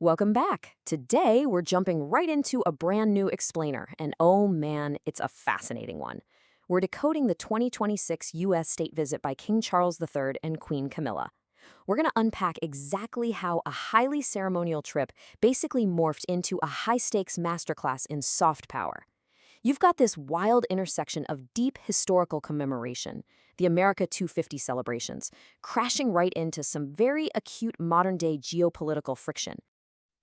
Welcome back. Today, we're jumping right into a brand new explainer, and oh man, it's a fascinating one. We're decoding the 2026 U.S. state visit by King Charles III and Queen Camilla. We're going to unpack exactly how a highly ceremonial trip basically morphed into a high-stakes masterclass in soft power. You've got this wild intersection of deep historical commemoration, the America 250 celebrations, crashing right into some very acute modern-day geopolitical friction.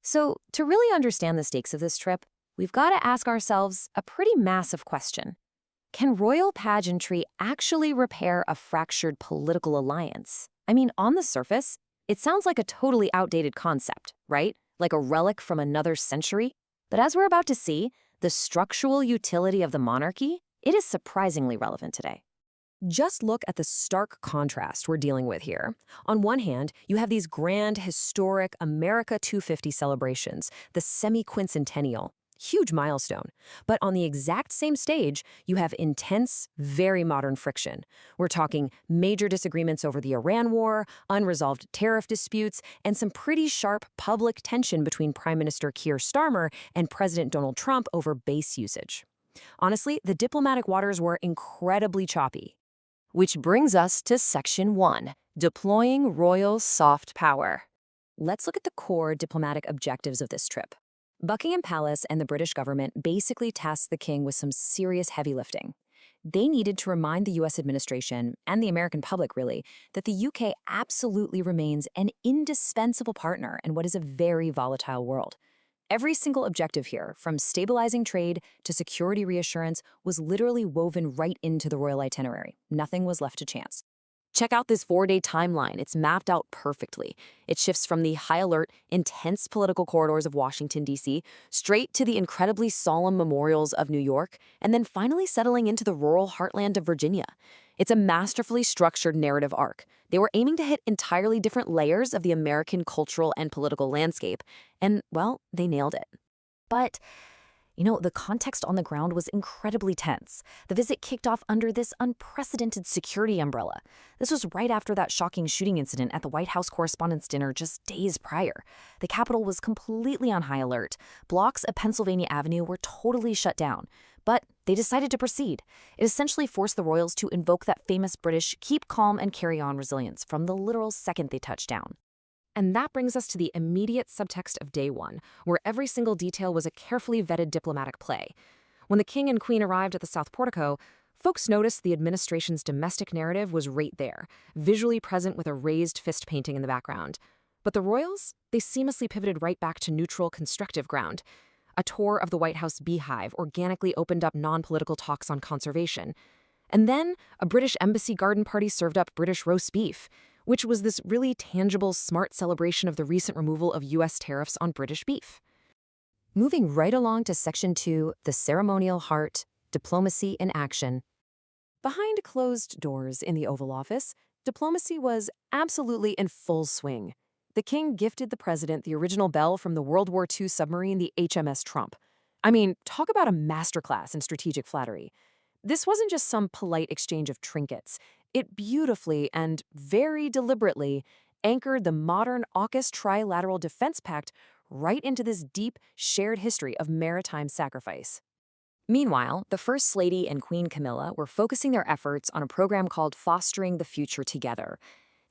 So, to really understand the stakes of this trip, we've got to ask ourselves a pretty massive question. Can royal pageantry actually repair a fractured political alliance? I mean, on the surface, it sounds like a totally outdated concept, right? Like a relic from another century. But as we're about to see, the structural utility of the monarchy, it is surprisingly relevant today. Just look at the stark contrast we're dealing with here. On one hand, you have these grand, historic America 250 celebrations, the semi-quincentennial, huge milestone. But on the exact same stage, you have intense, very modern friction. We're talking major disagreements over the Iran war, unresolved tariff disputes, and some pretty sharp public tension between Prime Minister Keir Starmer and President Donald Trump over base usage. Honestly, the diplomatic waters were incredibly choppy. Which brings us to Section 1, Deploying Royal Soft Power. Let's look at the core diplomatic objectives of this trip. Buckingham Palace and the British government basically tasked the king with some serious heavy lifting. They needed to remind the U.S. administration, and the American public really, that the U.K. absolutely remains an indispensable partner in what is a very volatile world. Every single objective here, from stabilizing trade to security reassurance, was literally woven right into the royal itinerary. Nothing was left to chance. Check out this 4-day timeline. It's mapped out perfectly. It shifts from the high-alert, intense political corridors of Washington, D.C., straight to the incredibly solemn memorials of New York, and then finally settling into the rural heartland of Virginia. It's a masterfully structured narrative arc. They were aiming to hit entirely different layers of the American cultural and political landscape, and, well, they nailed it. But the context on the ground was incredibly tense. The visit kicked off under this unprecedented security umbrella. This was right after that shocking shooting incident at the White House Correspondents' Dinner just days prior. The Capitol was completely on high alert. Blocks of Pennsylvania Avenue were totally shut down. But they decided to proceed. It essentially forced the royals to invoke that famous British keep calm and carry on resilience from the literal second they touched down. And that brings us to the immediate subtext of day one, where every single detail was a carefully vetted diplomatic play. When the king and queen arrived at the South Portico, folks noticed the administration's domestic narrative was right there, visually present with a raised fist painting in the background. But the royals, they seamlessly pivoted right back to neutral, constructive ground. A tour of the White House beehive organically opened up non-political talks on conservation. And then a British embassy garden party served up British roast beef, which was this really tangible, smart celebration of the recent removal of U.S. tariffs on British beef. Moving right along to Section 2, the ceremonial heart, diplomacy in action. Behind closed doors in the Oval Office, diplomacy was absolutely in full swing. The king gifted the president the original bell from the World War II submarine, the HMS Trump. I mean, talk about a masterclass in strategic flattery. This wasn't just some polite exchange of trinkets. It beautifully and very deliberately anchored the modern AUKUS Trilateral Defense Pact right into this deep, shared history of maritime sacrifice. Meanwhile, the First Lady and Queen Camilla were focusing their efforts on a program called Fostering the Future Together.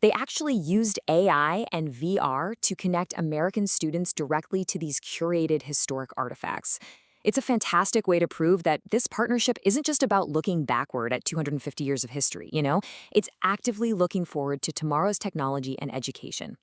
They actually used AI and VR to connect American students directly to these curated historic artifacts. It's a fantastic way to prove that this partnership isn't just about looking backward at 250 years of history, It's actively looking forward to tomorrow's technology and education.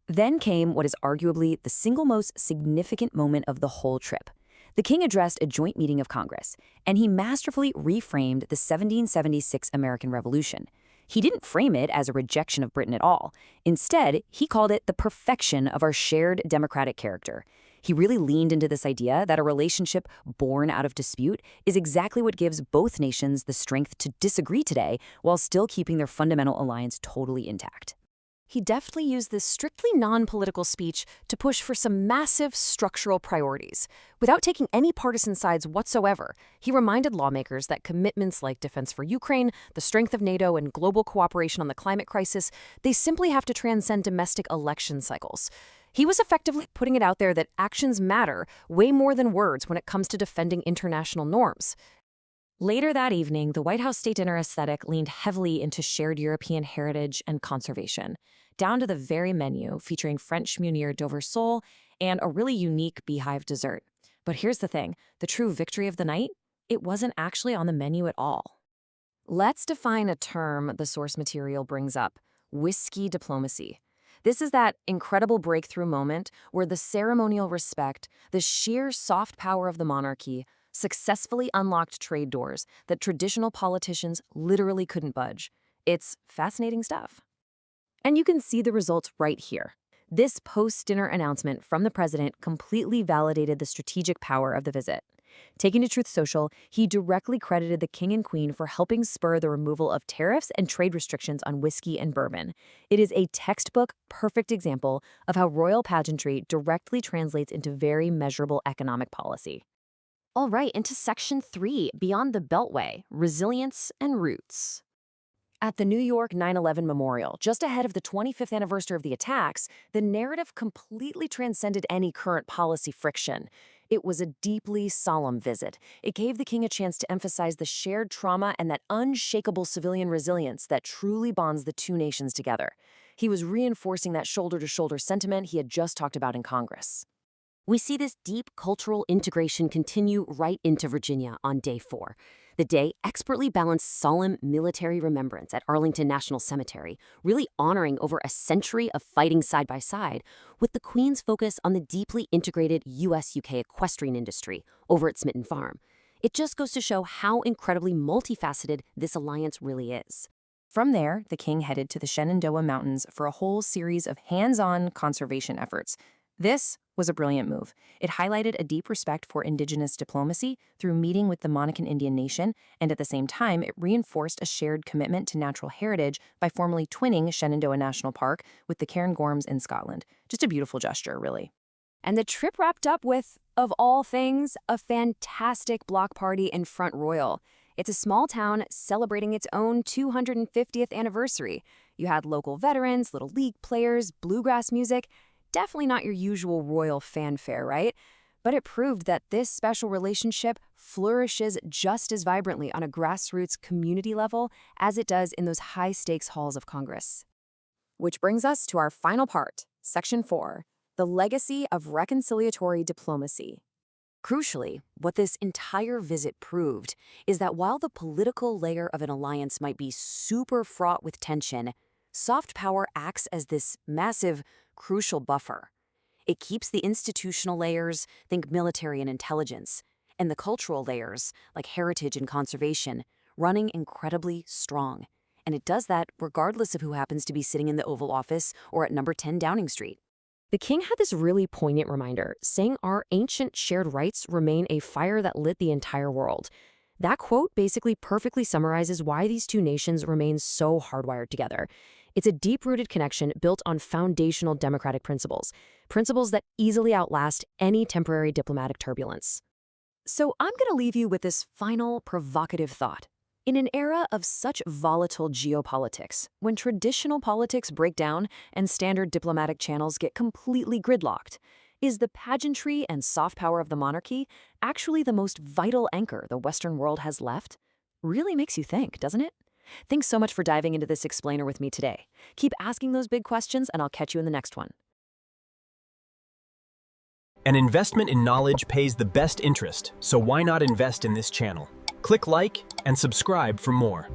Then came what is arguably the single most significant moment of the whole trip. The king addressed a joint meeting of Congress, and he masterfully reframed the 1776 American Revolution. He didn't frame it as a rejection of Britain at all. Instead, he called it the perfection of our shared democratic character. He really leaned into this idea that a relationship born out of dispute is exactly what gives both nations the strength to disagree today while still keeping their fundamental alliance totally intact. He deftly used this strictly non-political speech to push for some massive structural priorities. Without taking any partisan sides whatsoever, he reminded lawmakers that commitments like defense for Ukraine, the strength of NATO, and global cooperation on the climate crisis, they simply have to transcend domestic election cycles. He was effectively putting it out there that actions matter way more than words when it comes to defending international norms. Later that evening, the White House state dinner aesthetic leaned heavily into shared European heritage and conservation, down to the very menu featuring French Meunier d'Over sole and a really unique beehive dessert. But here's the thing, the true victory of the night? It wasn't actually on the menu at all. Let's define a term the source material brings up: whiskey diplomacy. This is that incredible breakthrough moment where the ceremonial respect, the sheer soft power of the monarchy, successfully unlocked trade doors that traditional politicians literally couldn't budge. It's fascinating stuff. And you can see the results right here. This post-dinner announcement from the president completely validated the strategic power of the visit. Taking to Truth Social, he directly credited the king and queen for helping spur the removal of tariffs and trade restrictions on whiskey and bourbon. It is a textbook, perfect example of how royal pageantry directly translates into very measurable economic policy. All right, into Section 3, Beyond the Beltway, Resilience and Roots. At the New York 9/11 Memorial, just ahead of the 25th anniversary of the attacks, the narrative completely transcended any current policy friction. It was a deeply solemn visit. It gave the king a chance to emphasize the shared trauma and that unshakable civilian resilience that truly bonds the two nations together. He was reinforcing that shoulder-to-shoulder sentiment he had just talked about in Congress. We see this deep cultural integration continue right into Virginia on Day 4. The day expertly balanced solemn military remembrance at Arlington National Cemetery, really honoring over a century of fighting side by side, with the Queen's focus on the deeply integrated US-UK equestrian industry over at Smitten Farm. It just goes to show how incredibly multifaceted this alliance really is. From there, the king headed to the Shenandoah Mountains for a whole series of hands-on conservation efforts. This was a brilliant move. It highlighted a deep respect for indigenous diplomacy through meeting with the Monacan Indian Nation, and at the same time, it reinforced a shared commitment to natural heritage by formally twinning Shenandoah National Park with the Cairngorms in Scotland. Just a beautiful gesture, really. And the trip wrapped up with, of all things, a fantastic block party in Front Royal. It's a small town celebrating its own 250th anniversary. You had local veterans, little league players, bluegrass music. Definitely not your usual royal fanfare, right? But it proved that this special relationship flourishes just as vibrantly on a grassroots community level as it does in those high-stakes halls of Congress. Which brings us to our final part, Section 4, the legacy of reconciliatory diplomacy. Crucially, what this entire visit proved is that while the political layer of an alliance might be super fraught with tension, soft power acts as this massive, crucial buffer. It keeps the institutional layers, think military and intelligence, and the cultural layers, like heritage and conservation, running incredibly strong. And it does that regardless of who happens to be sitting in the Oval Office or at number 10 Downing Street. The king had this really poignant reminder, saying our ancient shared rights remain a fire that lit the entire world. That quote basically perfectly summarizes why these two nations remain so hardwired together. It's a deep-rooted connection built on foundational democratic principles, principles that easily outlast any temporary diplomatic turbulence. So I'm going to leave you with this final provocative thought. In an era of such volatile geopolitics, when traditional politics break down and standard diplomatic channels get completely gridlocked, is the pageantry and soft power of the monarchy actually the most vital anchor the Western world has left? Really makes you think, doesn't it? Thanks so much for diving into this explainer with me today. Keep asking those big questions, and I'll catch you in the next one. An investment in knowledge pays the best interest, so why not invest in this channel? Click like and subscribe for more.